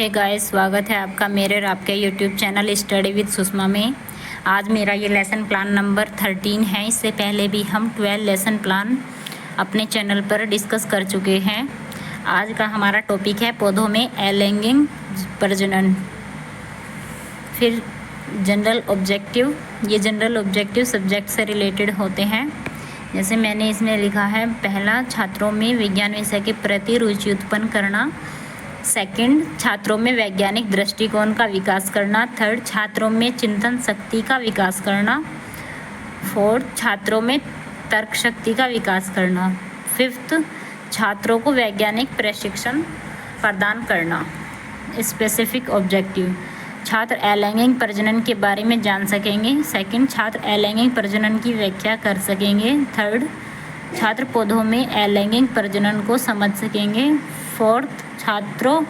Hey guys, स्वागत है आपका मेरे और आपके YouTube channel study with Sushma में। आज मेरा ये लेसन प्लान नंबर 13 है। इससे पहले भी हम 12 लेसन प्लान अपने चैनल पर डिस्कस कर चुके हैं। आज का हमारा टॉपिक है पौधों में अलैंगिक प्रजनन। फिर जनरल ऑब्जेक्टिव, ये जनरल ऑब्जेक्टिव सब्जेक्ट से रिलेटेड होते हैं। जैसे मैंने इसमें लिखा है, पहला, छात्रों में विज्ञान विषय के प्रति रुचि उत्पन्न करना। सेकंड, छात्रों में वैज्ञानिक दृष्टिकोण का विकास करना। थर्ड, छात्रों में चिंतन शक्ति का विकास करना। फोर्थ, छात्रों में तर्क शक्ति का विकास करना। फिफ्थ, छात्रों को वैज्ञानिक प्रशिक्षण प्रदान करना। स्पेसिफिक ऑब्जेक्टिव, छात्र अलैंगिक प्रजनन के बारे में जान सकेंगे। सेकंड, छात्र अलैंगिक प्रजनन की व्याख्या कर सकेंगे। थर्ड, छात्र पौधों में अलैंगिक प्रजनन को समझ सकेंगे। फोर्थ, छात्रों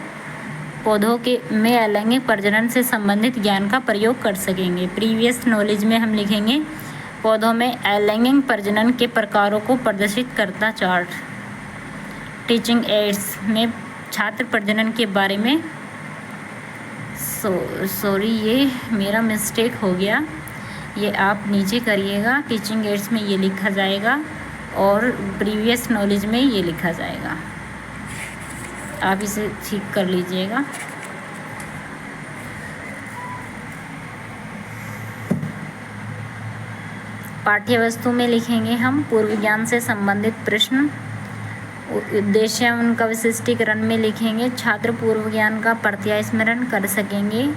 पौधों में अलैंगिक प्रजनन से संबंधित ज्ञान का प्रयोग कर सकेंगे। प्रीवियस नॉलेज में हम लिखेंगे पौधों में अलैंगिक प्रजनन के प्रकारों को प्रदर्शित करता चार्ट। टीचिंग एड्स में छात्र प्रजनन के बारे में सॉरी ये मेरा मिस्टेक हो गया, ये आप नीचे करिएगा। टीचिंग एड्स में ये लिखा जाएगा और प्रीवियस नॉलेज में ये लिखा जाएगा, आप इसे ठीक कर लीजिएगा। पाठ्यवस्तु में लिखेंगे हम पूर्व ज्ञान से संबंधित प्रश्न। उद्देश्य उनका विशिष्टीकरण में लिखेंगे छात्र पूर्व ज्ञान का प्रत्यय स्मरण कर सकेंगे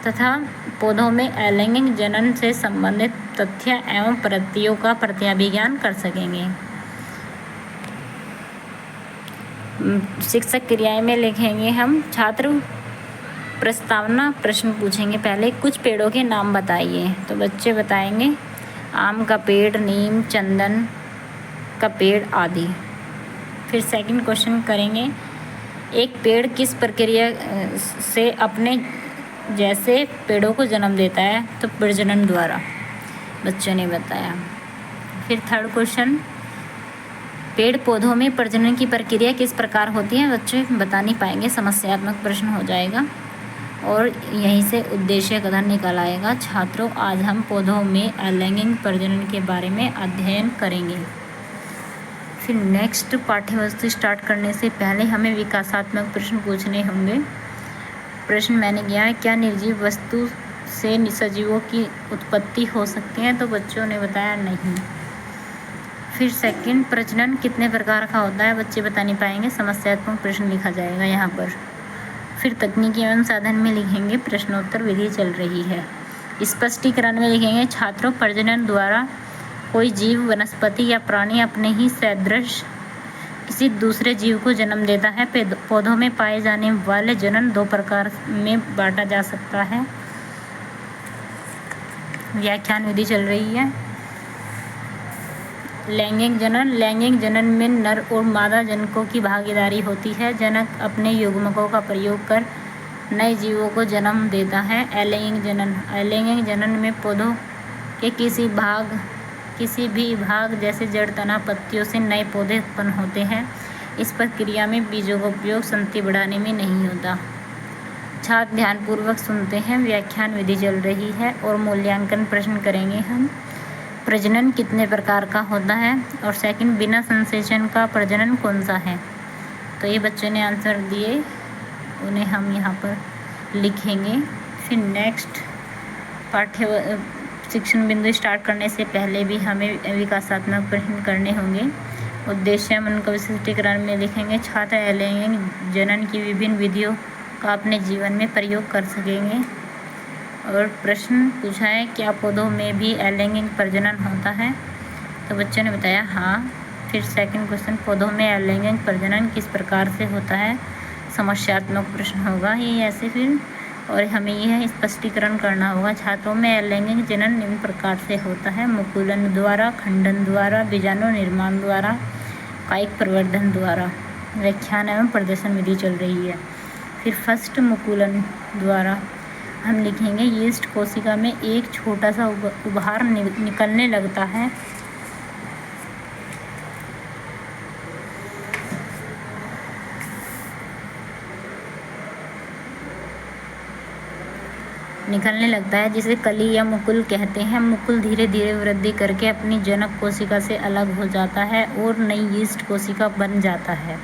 तथा पौधों में अलैंगिक जनन से संबंधित तथ्य एवं प्रत्ययों का प्रत्याभिज्ञान कर सकेंगे। शिक्षक क्रियाएं में लिखेंगे हम छात्र प्रस्तावना प्रश्न पूछेंगे। पहले कुछ पेड़ों के नाम बताइए, तो बच्चे बताएंगे आम का पेड़, नीम, चंदन का पेड़ आदि। फिर सेकंड क्वेश्चन करेंगे, एक पेड़ किस प्रक्रिया से अपने जैसे पेड़ों को जन्म देता है, तो प्रजनन द्वारा, बच्चों ने बताया। फिर थर्ड क्वेश्चन, पेड़ पौधों में प्रजनन की प्रक्रिया किस प्रकार होती है, बच्चे बता नहीं पाएंगे, समस्यात्मक प्रश्न हो जाएगा और यहीं से उद्देश्य कथन निकल आएगा। छात्रों, आज हम पौधों में अलैंगिक प्रजनन के बारे में अध्ययन करेंगे। फिर नेक्स्ट, पाठ्यवस्तु स्टार्ट करने से पहले हमें विकासात्मक प्रश्न पूछने होंगे। प्रश्न मैंने किया है, क्या निर्जीव वस्तु से सजीवों की उत्पत्ति हो सकती है, तो बच्चों ने बताया नहीं। फिर सेकंड, प्रजनन कितने प्रकार का होता है, बच्चे बता नहीं पाएंगे, समस्यात्मक प्रश्न लिखा जाएगा यहाँ पर। फिर तकनीकी एवं साधन में लिखेंगे प्रश्नोत्तर विधि चल रही है। स्पष्टीकरण में लिखेंगे छात्रों, प्रजनन द्वारा कोई जीव, वनस्पति या प्राणी अपने ही सदृश किसी दूसरे जीव को जन्म देता है। पौधों में पाए जाने वाले जनन दो प्रकार में बांटा जा सकता है। व्याख्यान विधि चल रही है। लैंगिक जनन, लैंगिक जनन में नर और मादा जनकों की भागीदारी होती है। जनक अपने युग्मकों का प्रयोग कर नए जीवों को जन्म देता है। अलैंगिक जनन, अलैंगिक जनन में पौधों के किसी भी भाग जैसे जड़, तना, पत्तियों से नए पौधे उत्पन्न होते हैं। इस प्रक्रिया में बीजों का उपयोग संतति बढ़ाने में नहीं होता। छात्र ध्यानपूर्वक सुनते हैं। व्याख्यान विधि चल रही है और मूल्यांकन प्रश्न करेंगे हम। प्रजनन कितने प्रकार का होता है, और सेकंड, बिना संसेचन का प्रजनन कौन सा है, तो ये बच्चों ने आंसर दिए, उन्हें हम यहाँ पर लिखेंगे। फिर नेक्स्ट, शिक्षण बिंदु स्टार्ट करने से पहले भी हमें विकासात्मक प्रश्न करने होंगे। उद्देश्य हम उनका विशिष्टीकरण में लिखेंगे छात्र अलैंगिक जनन की विभिन्न विधियों का अपने जीवन में प्रयोग कर सकेंगे। और प्रश्न पूछा है, क्या पौधों में भी अलैंगिक प्रजनन होता है, तो बच्चों ने बताया हाँ। फिर सेकंड क्वेश्चन, पौधों में अलैंगिक प्रजनन किस प्रकार से होता है, समस्यात्मक प्रश्न होगा ये ऐसे। फिर और हमें यह स्पष्टीकरण करना होगा, छात्रों में अलैंगिक जनन निम्न प्रकार से होता है, मुकुलन द्वारा, खंडन द्वारा, बीजाणु निर्माण द्वारा, कायिक प्रवर्धन द्वारा। व्याख्यान एवं प्रदर्शन विधि चल रही है। फिर फर्स्ट, मुकुलन द्वारा हम लिखेंगे यीस्ट कोशिका में एक छोटा सा उभार निकलने लगता है। निकलने लगता है, जिसे कली या मुकुल कहते हैं। मुकुल धीरे धीरे वृद्धि करके अपनी जनक कोशिका से अलग हो जाता है और नई यीस्ट कोशिका बन जाता है।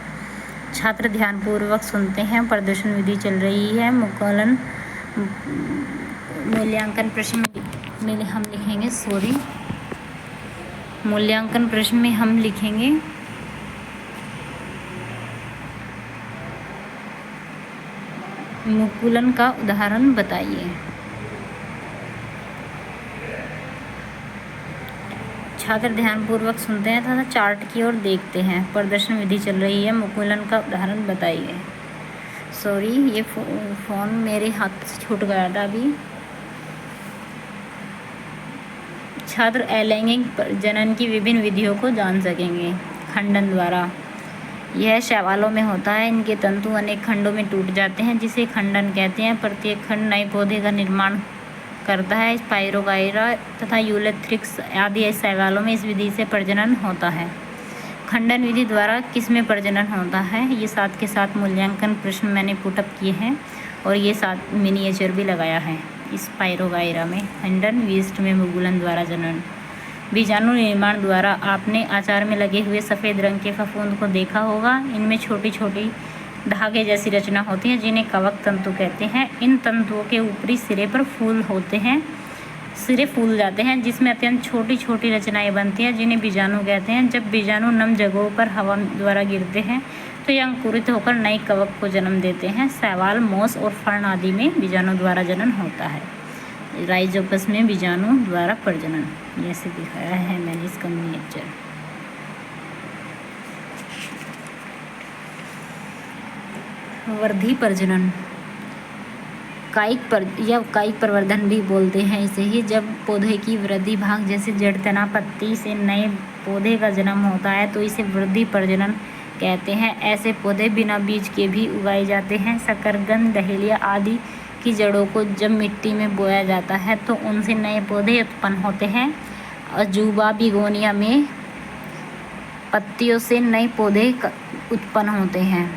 छात्र ध्यानपूर्वक सुनते हैं। प्रदर्शन विधि चल रही है। मूल्यांकन प्रश्न में हम लिखेंगे मूल्यांकन प्रश्न में हम लिखेंगे मुकुलन का उदाहरण बताइए। छात्र ध्यानपूर्वक सुनते हैं तथा चार्ट की ओर देखते हैं। प्रदर्शन विधि चल रही है। मुकुलन का उदाहरण बताइए। सॉरी, ये फ़ोन मेरे हाथ से छूट गया था अभी। छात्र अलैंगिक प्रजनन की विभिन्न विधियों को जान सकेंगे। खंडन द्वारा यह शैवालों में होता है। इनके तंतु अनेक खंडों में टूट जाते हैं, जिसे खंडन कहते हैं। प्रत्येक खंड नए पौधे का निर्माण करता है। स्पाइरोगाइरा तथा यूलेथ्रिक्स आदि शैवालों में इस विधि से प्रजनन होता है। खंडन विधि द्वारा किसमें प्रजनन होता है? ये साथ के साथ मूल्यांकन प्रश्न मैंने पुटअप किए हैं और ये साथ मिनिएचर भी लगाया है। स्पाइरोगाइरा में खंडन, यीस्ट में मुकुलन द्वारा जनन। बीजाणु निर्माण द्वारा आपने आचार में लगे हुए सफ़ेद रंग के फफूंद को देखा होगा। इनमें छोटी छोटी धागे जैसी रचना होती है, जिन्हें कवक तंतु कहते हैं। इन तंतुओं के ऊपरी सिरे पर फूल होते हैं, सिरे फूल जाते हैं, जिसमें अत्यंत छोटी छोटी रचनाएं बनती हैं, जिन्हें बीजाणु कहते हैं। जब बीजाणु नम जगहों पर हवा द्वारा गिरते हैं तो ये अंकुरित होकर नए कवक को जन्म देते हैं। शैवाल, मोस और फर्न आदि में बीजाणु द्वारा जनन होता है। राइजोपस में बीजाणु द्वारा प्रजनन, जैसे दिखाया है मैंने इसका मिनिएचर। वृद्धि प्रजनन कायिक प्रवर्धन भी बोलते हैं इसे ही। जब पौधे की वृद्धि भाग जैसे जड़, तना, पत्ती से नए पौधे का जन्म होता है तो इसे वृद्धि प्रजनन कहते हैं। ऐसे पौधे बिना बीज के भी उगाए जाते हैं। शकरकंद, डहेलिया आदि की जड़ों को जब मिट्टी में बोया जाता है तो उनसे नए पौधे उत्पन्न होते हैं। अजूबा बिगोनिया में पत्तियों से नए पौधे उत्पन्न होते हैं।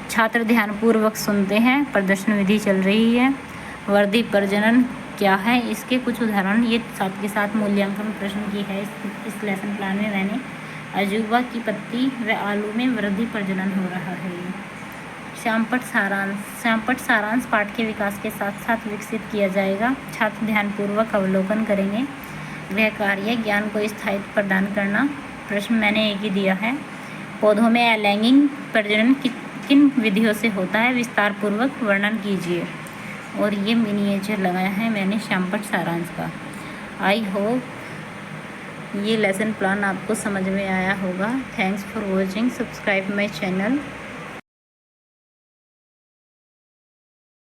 छात्र ध्यानपूर्वक सुनते हैं। प्रदर्शन विधि चल रही है। वृद्धि प्रजनन क्या है, इसके कुछ उदाहरण ये साथ के साथ मूल्यांकन प्रश्न की है। इस लेसन प्लान में मैंने अजूबा की पत्ती व आलू में वृद्धि प्रजनन हो रहा है। श्यामपट्ट सारांश पाठ के विकास के साथ साथ विकसित किया जाएगा। छात्र ध्यानपूर्वक अवलोकन करेंगे। गृह कार्य, ज्ञान को स्थायित्व प्रदान करना। प्रश्न मैंने एक ही दिया है। पौधों में अलैंगिक प्रजनन किन विधियों से होता है, विस्तार पूर्वक वर्णन कीजिए। और ये मिनिएचर लगाया है मैंने श्यामपट्ट सारांश का। आई होप ये लेसन प्लान आपको समझ में आया होगा। Thanks for watching. Subscribe my channel.